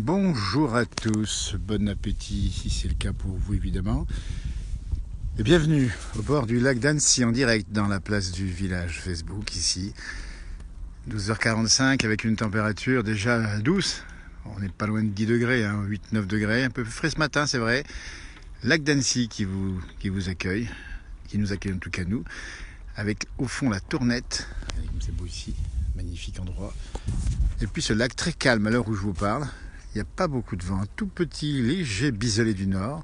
Bonjour à tous, bon appétit si c'est le cas pour vous évidemment. Et bienvenue au bord du lac d'Annecy en direct dans la place du village Facebook ici. 12h45 avec une température déjà douce. On n'est pas loin de 10 degrés, 8-9 degrés, un peu plus frais ce matin c'est vrai. Lac d'Annecy qui vous accueille, qui nous accueille en tout cas nous, avec au fond la Tournette. Regardez comme c'est beau ici, magnifique endroit. Et puis ce lac très calme à l'heure où je vous parle. Il n'y a pas beaucoup de vent, un tout petit léger biselet du nord,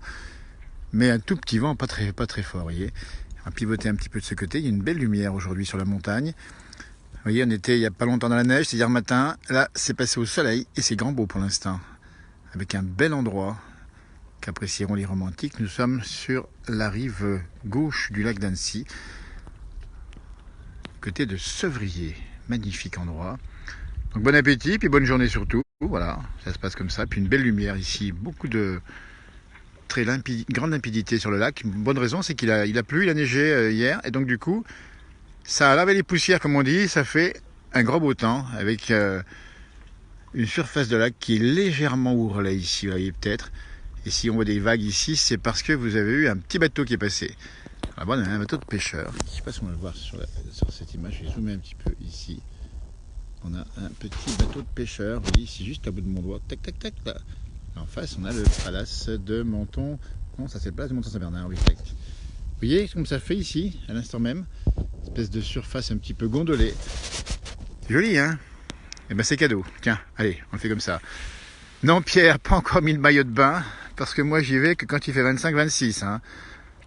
mais un tout petit vent pas très fort, vous voyez. On va pivoter un petit peu de ce côté, il y a une belle lumière aujourd'hui sur la montagne. Vous voyez, on était il n'y a pas longtemps dans la neige, c'est hier matin, là c'est passé au soleil et c'est grand beau pour l'instant. Avec un bel endroit qu'apprécieront les romantiques, nous sommes sur la rive gauche du lac d'Annecy, côté de Sevrier, magnifique endroit. Donc bon appétit, puis bonne journée surtout. Voilà, ça se passe comme ça. Puis une belle lumière ici, beaucoup de grande limpidité sur le lac. Une bonne raison, c'est qu'il a plu, il a neigé hier. Et donc du coup, ça a lavé les poussières comme on dit. Ça fait un grand beau temps avec une surface de lac qui est légèrement ourlée ici, vous voyez peut-être. Et si on voit des vagues ici, c'est parce que vous avez eu un petit bateau qui est passé. Là-bas, on a un bateau de pêcheur. Je ne sais pas si on va le voir sur cette image. Je vais zoomer un petit peu ici. On a un petit bateau de pêcheur, vous voyez, ici juste à bout de mon doigt, tac tac tac là. En face on a le palace de Menton, non ça c'est le palace de Menton-Saint-Bernard, oui tac. Vous voyez comme ça fait ici, à l'instant même, espèce de surface un petit peu gondolée. C'est joli hein. Et ben c'est cadeau, tiens, allez, on le fait comme ça. Non Pierre, pas encore mis le maillot de bain, parce que moi j'y vais que quand il fait 25-26, hein.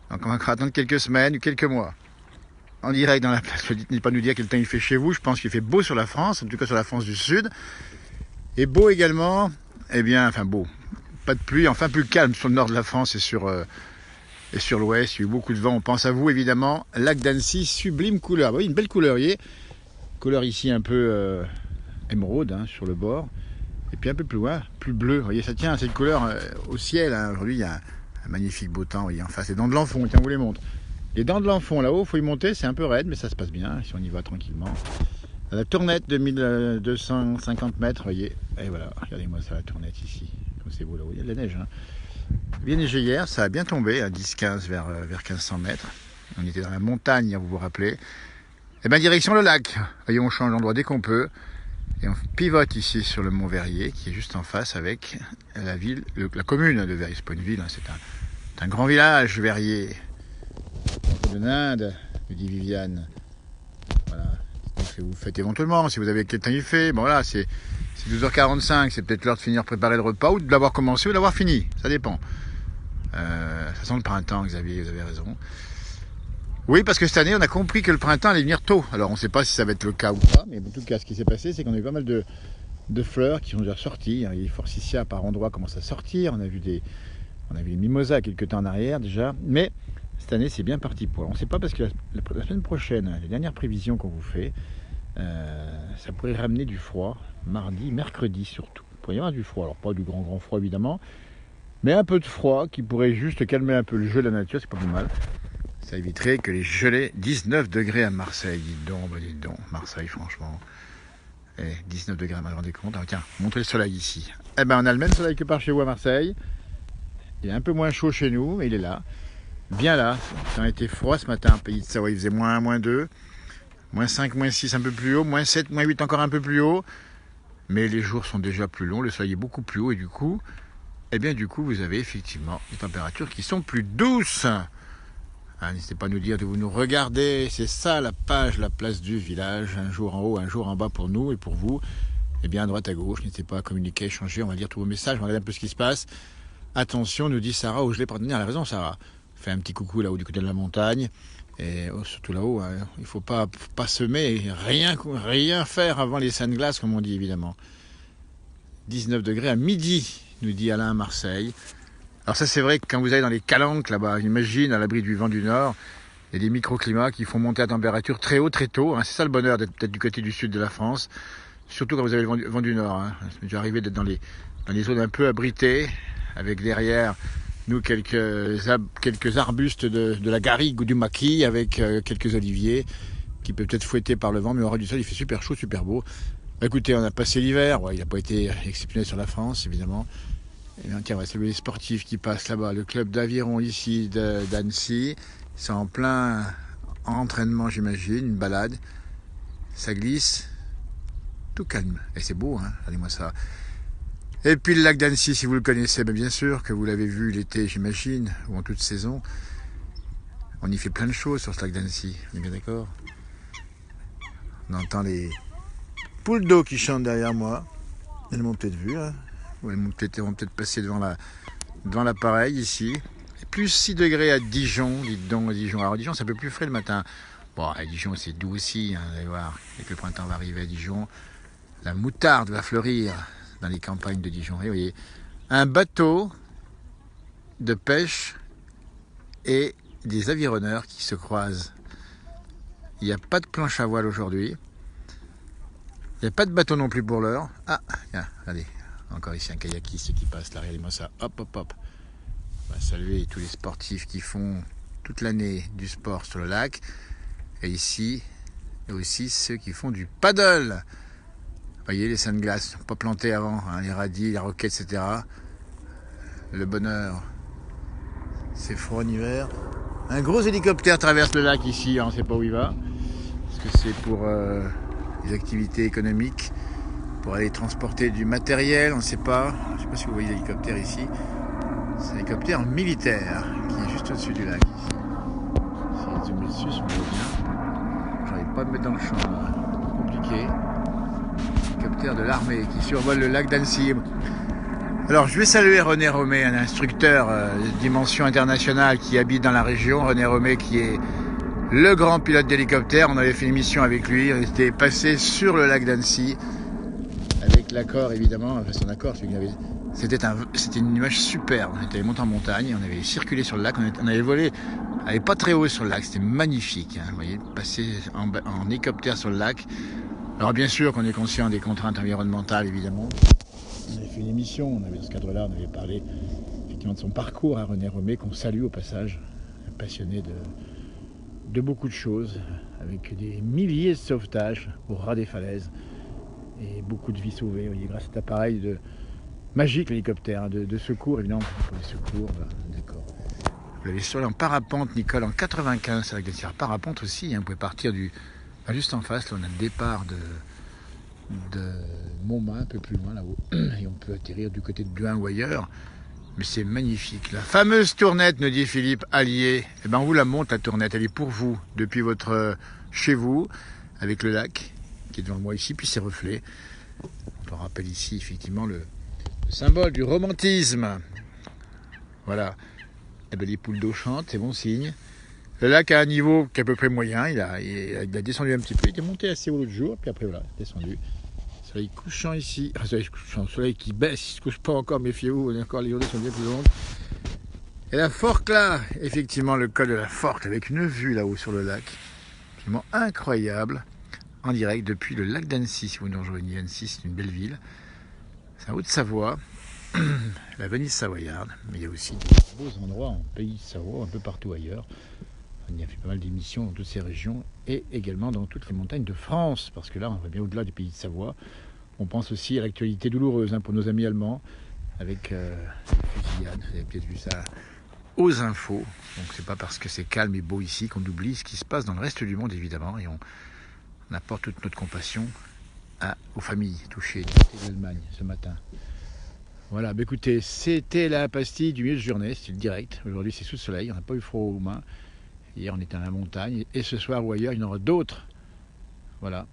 Donc on va encore attendre quelques semaines ou quelques mois. En direct dans la place, je ne pas nous dire quel temps il fait chez vous, je pense qu'il fait beau sur la France, en tout cas sur la France du Sud. Et beau également, eh bien, enfin beau, pas de pluie, enfin plus calme sur le nord de la France et sur l'ouest, il y a eu beaucoup de vent, on pense à vous évidemment. Lac d'Annecy, sublime couleur, vous voyez, une belle couleur, vous voyez. Couleur ici un peu émeraude hein, sur le bord, et puis un peu plus loin, plus bleu, vous voyez, ça tient à cette couleur au ciel, hein. Aujourd'hui il y a un magnifique beau temps, vous voyez, en face, les dents de l'Enfant, tiens, on vous les montre. Les dents de l'Enfant là-haut, il faut y monter, c'est un peu raide, mais ça se passe bien, si on y va tranquillement. La Tournette de 1250 mètres, vous voyez, et voilà, regardez-moi ça, la Tournette ici, comme c'est beau là-haut, il y a de la neige. Hein. Bien neigé hier, ça a bien tombé à 10-15 vers 1500 mètres. On était dans la montagne, vous vous rappelez. Et bien direction le lac, vous voyez, on change d'endroit dès qu'on peut. Et on pivote ici sur le mont Verrier, qui est juste en face avec la ville, la commune de Verrier, c'est pas une ville, hein, c'est un grand village, Verrier. De l'Inde, me dit Viviane. Voilà. Donc, vous faites éventuellement, si vous avez quel temps il fait. Bon voilà, c'est 12h45, c'est peut-être l'heure de finir préparer le repas ou de l'avoir commencé ou de l'avoir fini. Ça dépend. Ça sent le printemps, Xavier, vous avez raison. Oui, parce que cette année, on a compris que le printemps allait venir tôt. Alors on ne sait pas si ça va être le cas ou pas, mais en tout cas, ce qui s'est passé, c'est qu'on a eu pas mal de fleurs qui sont déjà sorties. Les forsythias par endroits commencent à sortir. On a vu les mimosas quelques temps en arrière déjà, mais cette année, c'est bien parti pour. On ne sait pas parce que la semaine prochaine, les dernières prévisions qu'on vous fait, ça pourrait ramener du froid, mardi, mercredi surtout. Il pourrait y avoir du froid, alors pas du grand froid évidemment, mais un peu de froid qui pourrait juste calmer un peu le jeu de la nature, c'est pas plus mal. Ça éviterait que les gelées, 19 degrés à Marseille, dites donc, Marseille franchement. Et 19 degrés, vous vous rendez compte. Alors, tiens, montrez le soleil ici. Eh ben on a le même soleil que par chez vous à Marseille. Il est un peu moins chaud chez nous, mais il est là. Bien là, ça a été froid ce matin, pays de Savoie, il faisait -1, -2, -5, -6 un peu plus haut, -7, -8 encore un peu plus haut, mais les jours sont déjà plus longs, le soleil est beaucoup plus haut et du coup, vous avez effectivement des températures qui sont plus douces. Hein, n'hésitez pas à nous dire de vous nous regarder, c'est ça la page, la place du village, un jour en haut, un jour en bas pour nous et pour vous, et bien à droite à gauche, n'hésitez pas à communiquer, à échanger, on va lire tous vos messages, on va regarder un peu ce qui se passe. Attention, nous dit Sarah, je l'ai pardonné, elle a raison Sarah. Fait un petit coucou là-haut du côté de la montagne et surtout là-haut hein, il ne faut pas semer et rien faire avant les saintes glaces comme on dit évidemment. 19 degrés à midi nous dit Alain à Marseille. Alors ça c'est vrai que quand vous allez dans les calanques là-bas, j'imagine à l'abri du vent du nord, il y a des microclimats qui font monter la température très haut très tôt, hein. C'est ça le bonheur d'être peut-être du côté du sud de la France, surtout quand vous avez le vent du nord, hein. Ça m'est déjà arrivé d'être dans les zones un peu abritées avec derrière nous, quelques arbustes de la garrigue ou du maquis avec quelques oliviers qui peuvent être fouettés par le vent, mais au ras du sol, il fait super chaud, super beau. Écoutez, on a passé l'hiver, ouais, il n'a pas été exceptionnel sur la France, évidemment. Et bien, tiens, on va saluer les sportifs qui passent là-bas. Le club d'aviron ici d'Annecy, c'est en plein entraînement, j'imagine, une balade. Ça glisse, tout calme. Et c'est beau, hein, regardez-moi ça. Et puis le lac d'Annecy, si vous le connaissez, bien sûr que vous l'avez vu l'été, j'imagine, ou en toute saison. On y fait plein de choses sur ce lac d'Annecy, on est bien d'accord? On entend les poules d'eau qui chantent derrière moi. Elles m'ont peut-être vu, hein. Ou elles vont peut-être passer devant l'appareil ici. Et plus 6 degrés à Dijon, dites donc à Dijon. Alors Dijon, c'est un peu plus frais le matin. Bon, à Dijon, c'est doux aussi, hein, vous allez voir. Dès que le printemps va arriver à Dijon, la moutarde va fleurir dans les campagnes de Dijon. Et vous voyez, un bateau de pêche et des avironneurs qui se croisent. Il n'y a pas de planche à voile aujourd'hui. Il n'y a pas de bateau non plus pour l'heure. Ah, regardez, encore ici un kayakiste qui passe là, regardez-moi ça. Hop, hop, hop. On va saluer tous les sportifs qui font toute l'année du sport sur le lac. Et ici, et aussi ceux qui font du paddle. Vous voyez les seins de glace, pas plantés avant, hein, les radis, les roquettes, etc. Le bonheur. C'est froid en hiver. Un gros hélicoptère traverse le lac ici, on ne sait pas où il va. Est-ce que c'est pour les activités économiques, pour aller transporter du matériel, on ne sait pas. Je ne sais pas si vous voyez l'hélicoptère ici. C'est un hélicoptère militaire qui est juste au-dessus du lac ici. Si je zoome dessus, je me vois bien. J'arrive pas à me mettre dans le champ là. Compliqué. Hélicoptère de l'armée qui survole le lac d'Annecy. Alors je vais saluer René Romé, un instructeur de dimension internationale qui habite dans la région. René Romé qui est le grand pilote d'hélicoptère. On avait fait une mission avec lui, on était passé sur le lac d'Annecy avec l'accord évidemment, enfin son accord, c'était une image superbe. On était monté en montagne, on avait circulé sur le lac, on avait volé, on n'avait pas très haut sur le lac, c'était magnifique, hein, vous voyez, passer en hélicoptère sur le lac. Alors bien sûr qu'on est conscient des contraintes environnementales évidemment. On avait fait une émission, dans ce cadre-là, on avait parlé effectivement de son parcours à René Romé, qu'on salue au passage, un passionné de beaucoup de choses, avec des milliers de sauvetages au ras des falaises et beaucoup de vies sauvées, vous voyez, grâce à cet appareil magique, l'hélicoptère, de secours, évidemment, pour les secours, d'accord. Vous l'avez sur en parapente, Nicole, en 95, avec des tirs parapente aussi, hein, vous pouvez partir juste en face, là on a le départ de Montmain, un peu plus loin là-haut, et on peut atterrir du côté de Duin ou ailleurs, mais c'est magnifique. La fameuse tournette, nous dit Philippe Allier, eh ben on vous la montre la tournette, elle est pour vous, depuis votre chez vous, avec le lac qui est devant moi ici, puis ses reflets. On rappelle ici effectivement le symbole du romantisme. Voilà, eh ben, les poules d'eau chantent, c'est bon signe. Le lac a un niveau qui est à peu près moyen, il a descendu un petit peu, il était monté assez haut l'autre jour, puis après voilà, descendu. Soleil couchant ici, soleil qui baisse, il ne se couche pas encore, méfiez-vous, encore les journées sont bien plus longues. Et la Forque là, effectivement le col de la Forque avec une vue là-haut sur le lac, absolument incroyable, en direct depuis le lac d'Annecy, si vous nous rejoignez. Annecy, c'est une belle ville, c'est en Haute-Savoie, la Venise savoyarde, mais il y a aussi des beaux endroits en pays de Savoie, un peu partout ailleurs. On y a fait pas mal d'émissions dans toutes ces régions et également dans toutes les montagnes de France, parce que là, on va bien au-delà du pays de Savoie. On pense aussi à l'actualité douloureuse pour nos amis allemands, avec les fusillades. Vous avez peut-être vu ça aux infos. Donc c'est pas parce que c'est calme et beau ici qu'on oublie ce qui se passe dans le reste du monde, évidemment, et on apporte toute notre compassion aux familles touchées du côté de l'Allemagne ce matin. Voilà, écoutez, c'était la pastille du milieu de journée, c'était le direct. Aujourd'hui, c'est sous le soleil, on n'a pas eu froid aux mains. Hier, on était à la montagne, et ce soir ou ailleurs, il y en aura d'autres. Voilà.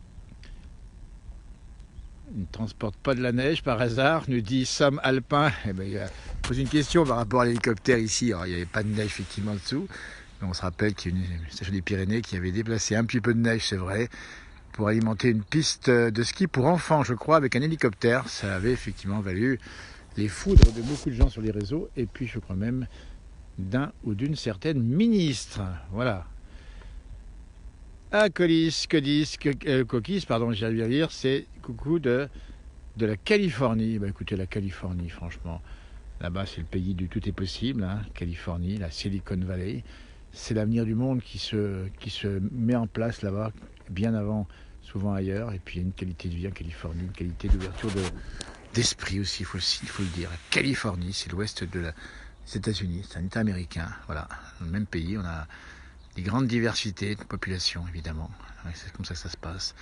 Il ne transporte pas de la neige par hasard, nous dit Sam Alpin. Eh ben, il a posé une question par rapport à l'hélicoptère ici. Alors, il n'y avait pas de neige effectivement dessous. Mais on se rappelle qu'il y a une station des Pyrénées qui avait déplacé un petit peu de neige, c'est vrai, pour alimenter une piste de ski pour enfants, je crois, avec un hélicoptère. Ça avait effectivement valu les foudres de beaucoup de gens sur les réseaux, et puis je crois même d'un ou d'une certaine ministre. Voilà. Ah, coquis, pardon, j'arrive à lire, c'est coucou de la Californie. Bah écoutez, la Californie, franchement, là-bas c'est le pays du tout est possible, hein. Californie, la Silicon Valley, c'est l'avenir du monde qui se met en place là-bas, bien avant souvent ailleurs. Et puis il y a une qualité de vie en Californie, une qualité d'ouverture d'esprit aussi, il faut le dire. La Californie, c'est l'ouest des États-Unis, c'est un État américain. Voilà, dans le même pays, on a des grandes diversités de population, évidemment. C'est comme ça que ça se passe.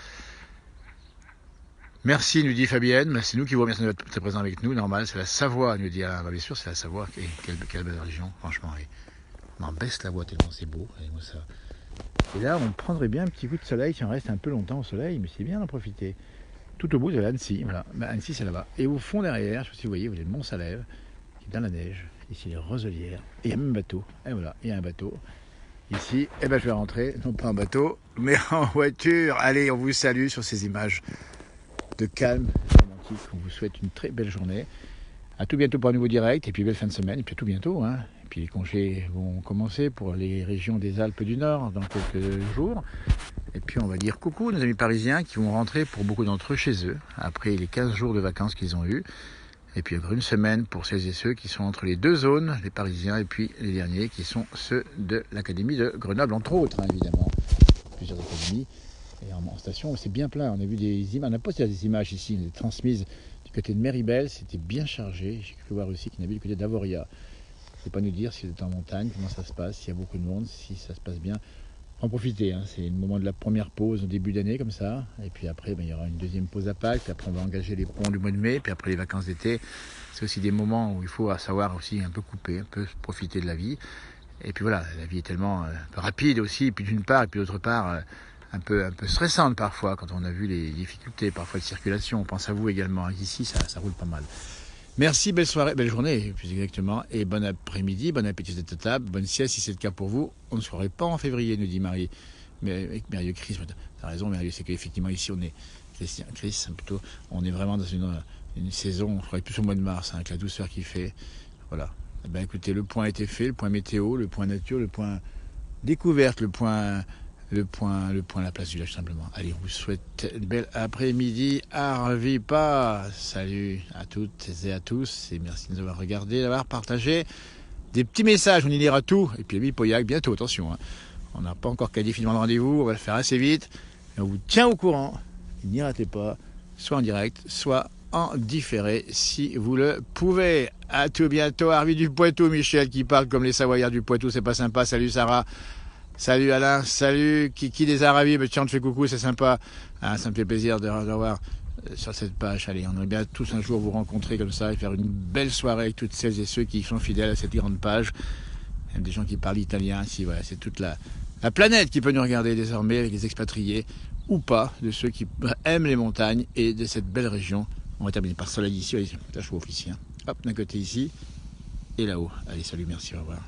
Merci, nous dit Fabienne. C'est nous qui vous remercions d'être présents avec nous. Normal, c'est la Savoie, nous dit Alain. Bien sûr, c'est la Savoie. Et quelle belle région, franchement. On en baisse la voix tellement c'est beau. Et là, on prendrait bien un petit coup de soleil si on reste un peu longtemps au soleil, mais c'est bien d'en profiter. Tout au bout de l'Annecy, voilà. Annecy, c'est là-bas. Et au fond derrière, je ne sais pas si vous voyez, vous avez le Mont Salève, qui est dans la neige. Ici, les Roselières. Et il y a même un bateau. Et voilà, il y a un bateau. Ici, je vais rentrer, non pas en bateau, mais en voiture. Allez, on vous salue sur ces images de calme romantique. On vous souhaite une très belle journée. À tout bientôt pour un nouveau direct. Et puis belle fin de semaine. Et puis à tout bientôt. Hein. Et puis les congés vont commencer pour les régions des Alpes du Nord dans quelques jours. Et puis on va dire coucou nos amis parisiens qui vont rentrer pour beaucoup d'entre eux chez eux. Après les 15 jours de vacances qu'ils ont eus. Et puis encore une semaine pour celles et ceux qui sont entre les deux zones, les Parisiens et puis les derniers qui sont ceux de l'Académie de Grenoble, entre autres, hein, évidemment. Plusieurs académies. Et en station, c'est bien plein. On a vu des images, on a posté des images ici, on les transmises du côté de Méribel, c'était bien chargé. J'ai cru voir aussi qu'il y en avait du côté d'Avoria. Je ne sais pas nous dire si vous êtes en montagne, comment ça se passe, s'il y a beaucoup de monde, si ça se passe bien. En profiter, hein. C'est le moment de la première pause au début d'année comme ça, et puis après il y aura une deuxième pause à Pâques, puis après on va engager les ponts du mois de mai, puis après les vacances d'été. C'est aussi des moments où il faut savoir aussi un peu couper, un peu profiter de la vie. Et puis voilà, la vie est tellement rapide aussi, puis d'une part, et puis d'autre part, un peu stressante parfois, quand on a vu les difficultés parfois de circulation. On pense à vous également, ici ça roule pas mal. Merci, belle soirée, belle journée, plus exactement, et bon après-midi, bon appétit de table, bonne sieste si c'est le cas pour vous. On ne serait pas en février, nous dit Marie, mais avec Mérieux Chris, t'as raison Mérieux, c'est qu'effectivement ici on est, Chris, plutôt, on est vraiment dans une saison, on serait plus au mois de mars, hein, avec la douceur qu'il fait, voilà. Eh ben, écoutez, le point a été fait, le point météo, le point nature, le point découverte, le point à la place du village simplement. Allez, on vous souhaite une belle après-midi. Arvipa. Salut à toutes et à tous. Et merci de nous avoir regardé, d'avoir partagé des petits messages. On y lira tout. Et puis, Poyac, bientôt, attention. Hein. On n'a pas encore qualifié finalement de rendez-vous. On va le faire assez vite. Et on vous tient au courant. N'y ratez pas, soit en direct, soit en différé, si vous le pouvez. À tout bientôt. Arvi du Poitou, Michel, qui parle comme les Savoyards du Poitou. C'est pas sympa. Salut, Sarah. Salut Alain, salut Kiki des Arabies, tiens on te fait coucou, c'est sympa, ah, ça me fait plaisir de revoir sur cette page. Allez, on aimerait bien tous un jour vous rencontrer comme ça et faire une belle soirée avec toutes celles et ceux qui sont fidèles à cette grande page. Il y a des gens qui parlent italien, si voilà, c'est toute la planète qui peut nous regarder désormais avec les expatriés ou pas, de ceux qui aiment les montagnes et de cette belle région. On va terminer par soleil ici, allez, ça chauffe ici, hein. Hop, d'un côté ici et là-haut. Allez, salut, merci, au revoir.